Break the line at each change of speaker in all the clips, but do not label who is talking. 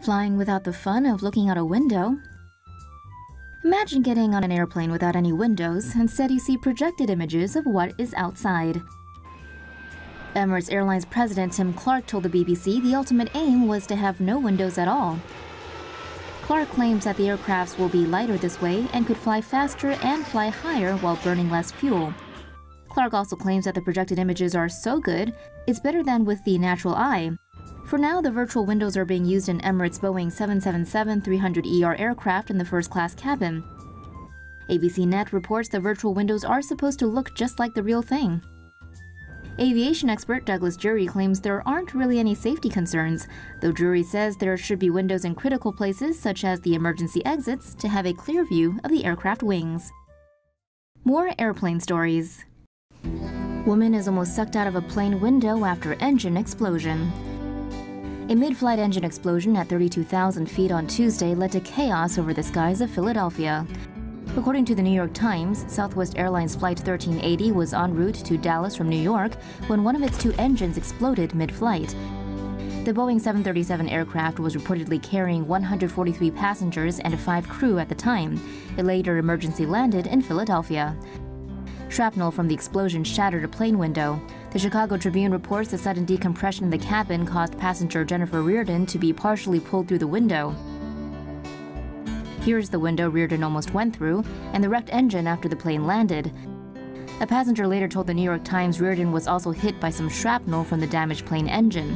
Flying without the fun of looking out a window. Imagine getting on an airplane without any windows. Instead, you see projected images of what is outside. Emirates Airlines President Tim Clark told the BBC the ultimate aim was to have no windows at all. Clark claims that the aircrafts will be lighter this way and could fly faster and fly higher while burning less fuel. Clark also claims that the projected images are so good, it's better than with the natural eye. For now, the virtual windows are being used in Emirates' Boeing 777-300ER aircraft in the first-class cabin. ABC Net reports the virtual windows are supposed to look just like the real thing. Aviation expert Douglas Jury claims there aren't really any safety concerns, though Jury says there should be windows in critical places such as the emergency exits to have a clear view of the aircraft wings. More airplane stories. Woman is almost sucked out of a plane window after engine explosion. A mid-flight engine explosion at 32,000 feet on Tuesday led to chaos over the skies of Philadelphia. According to the New York Times, Southwest Airlines Flight 1380 was en route to Dallas from New York when one of its two engines exploded mid-flight. The Boeing 737 aircraft was reportedly carrying 143 passengers and 5 crew at the time. It later emergency landed in Philadelphia. Shrapnel from the explosion shattered a plane window. The Chicago Tribune reports the sudden decompression in the cabin caused passenger Jennifer Reardon to be partially pulled through the window. Here's the window Reardon almost went through, and the wrecked engine after the plane landed. A passenger later told the New York Times Reardon was also hit by some shrapnel from the damaged plane engine.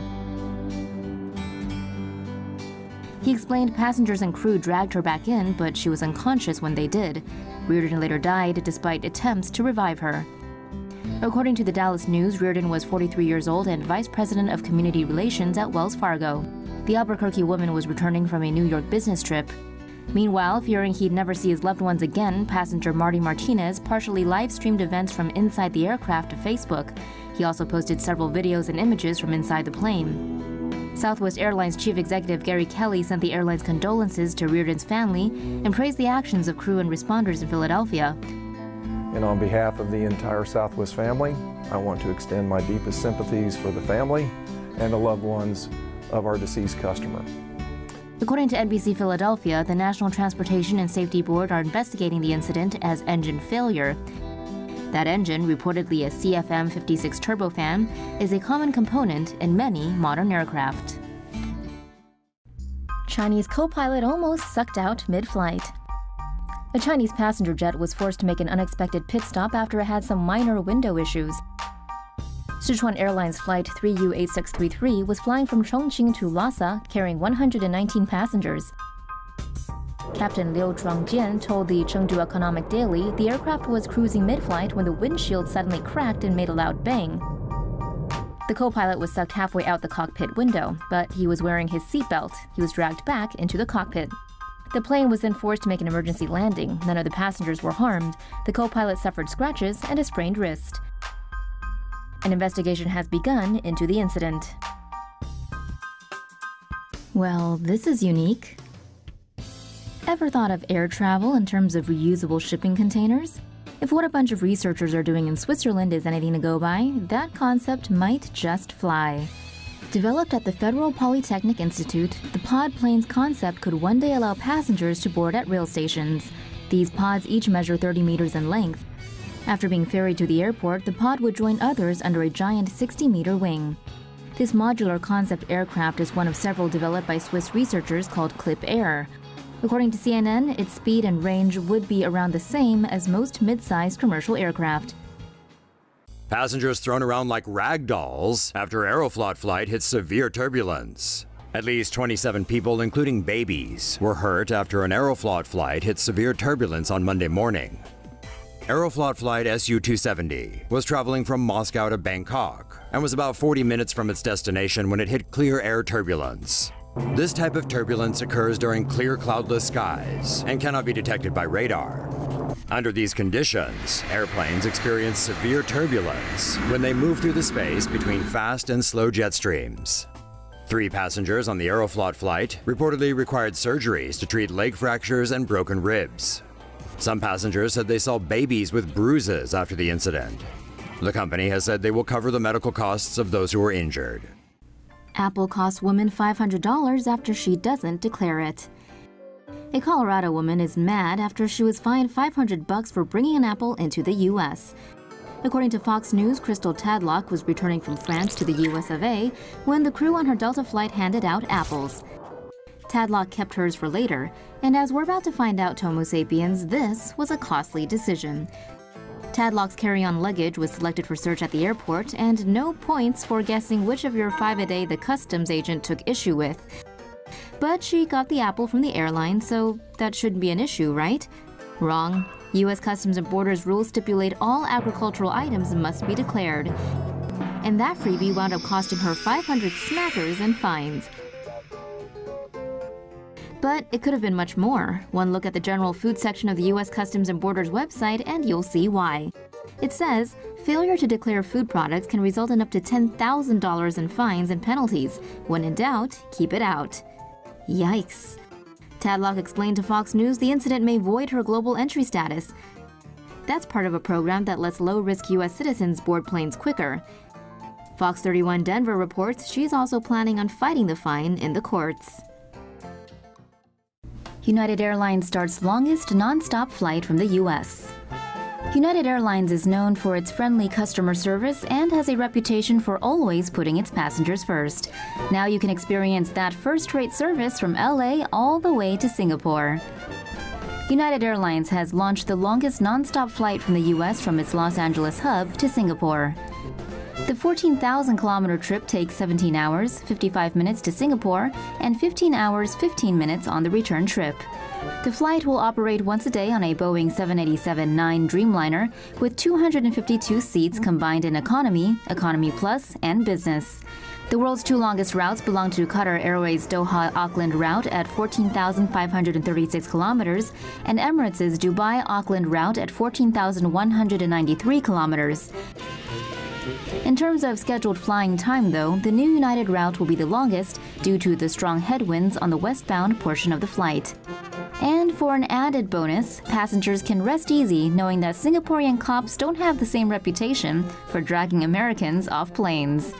He explained passengers and crew dragged her back in, but she was unconscious when they did. Reardon later died despite attempts to revive her. According to the Dallas News, Reardon was 43 years old and Vice President of Community Relations at Wells Fargo. The Albuquerque woman was returning from a New York business trip. Meanwhile, fearing he'd never see his loved ones again, passenger Marty Martinez partially live-streamed events from inside the aircraft to Facebook. He also posted several videos and images from inside the plane. Southwest Airlines Chief Executive Gary Kelly sent the airline's condolences to Reardon's family and praised the actions of crew and responders in Philadelphia.
And on behalf of the entire Southwest family, I want to extend my deepest sympathies for the family and the loved ones of our deceased customer.
According to NBC Philadelphia, the National Transportation and Safety Board are investigating the incident as engine failure. That engine, reportedly a CFM56 turbofan, is a common component in many modern aircraft. Chinese copilot almost sucked out mid-flight. A Chinese passenger jet was forced to make an unexpected pit stop after it had some minor window issues. Sichuan Airlines Flight 3U8633 was flying from Chongqing to Lhasa, carrying 119 passengers. Captain Liu Zhuangjian told the Chengdu Economic Daily the aircraft was cruising mid-flight when the windshield suddenly cracked and made a loud bang. The co-pilot was sucked halfway out the cockpit window, but he was wearing his seatbelt. He was dragged back into the cockpit. The plane was then forced to make an emergency landing. None of the passengers were harmed. The co-pilot suffered scratches and a sprained wrist. An investigation has begun into the incident. Well, this is unique. Ever thought of air travel in terms of reusable shipping containers? If what a bunch of researchers are doing in Switzerland is anything to go by, that concept might just fly. Developed at the Federal Polytechnic Institute, the pod planes concept could one day allow passengers to board at rail stations. These pods each measure 30 meters in length. After being ferried to the airport, the pod would join others under a giant 60-meter wing. This modular concept aircraft is one of several developed by Swiss researchers called Clip Air. According to CNN, its speed and range would be around the same as most mid-sized commercial aircraft.
Passengers thrown around like rag dolls after Aeroflot flight hit severe turbulence. At least 27 people, including babies, were hurt after an Aeroflot flight hit severe turbulence on Monday morning. Aeroflot flight SU-270 was traveling from Moscow to Bangkok and was about 40 minutes from its destination when it hit clear air turbulence. This type of turbulence occurs during clear cloudless skies and cannot be detected by radar. Under these conditions, airplanes experience severe turbulence when they move through the space between fast and slow jet streams. 3 passengers on the Aeroflot flight reportedly required surgeries to treat leg fractures and broken ribs. Some passengers said they saw babies with bruises after the incident. The company has said they will cover the medical costs of those who were injured.
Apple costs woman $500 after she doesn't declare it. A Colorado woman is mad after she was fined $500 for bringing an apple into the U.S. According to Fox News, Crystal Tadlock was returning from France to the U.S. of A. when the crew on her Delta flight handed out apples. Tadlock kept hers for later, and as we're about to find out, Tomo Sapiens, this was a costly decision. Tadlock's carry-on luggage was selected for search at the airport, and no points for guessing which of your 5 a day the customs agent took issue with. But she got the apple from the airline, so that shouldn't be an issue, right? Wrong. U.S. Customs and Borders rules stipulate all agricultural items must be declared. And that freebie wound up costing her 500 smackers and fines. But it could have been much more. One look at the general food section of the U.S. Customs and Borders website and you'll see why. It says, failure to declare food products can result in up to $10,000 in fines and penalties. When in doubt, keep it out. Yikes. Tadlock explained to Fox News the incident may void her global entry status. That's part of a program that lets low-risk U.S. citizens board planes quicker. Fox 31 Denver reports she's also planning on fighting the fine in the courts. United Airlines starts longest non-stop flight from the U.S. United Airlines is known for its friendly customer service and has a reputation for always putting its passengers first. Now you can experience that first-rate service from LA all the way to Singapore. United Airlines has launched the longest non-stop flight from the U.S. from its Los Angeles hub to Singapore. The 14,000-kilometer trip takes 17 hours, 55 minutes to Singapore, and 15 hours, 15 minutes on the return trip. The flight will operate once a day on a Boeing 787-9 Dreamliner with 252 seats combined in economy, economy plus, and business. The world's 2 longest routes belong to Qatar Airways' Doha-Auckland route at 14,536 kilometers and Emirates' Dubai-Auckland route at 14,193 kilometers. In terms of scheduled flying time, though, the new United route will be the longest due to the strong headwinds on the westbound portion of the flight. And for an added bonus, passengers can rest easy knowing that Singaporean cops don't have the same reputation for dragging Americans off planes.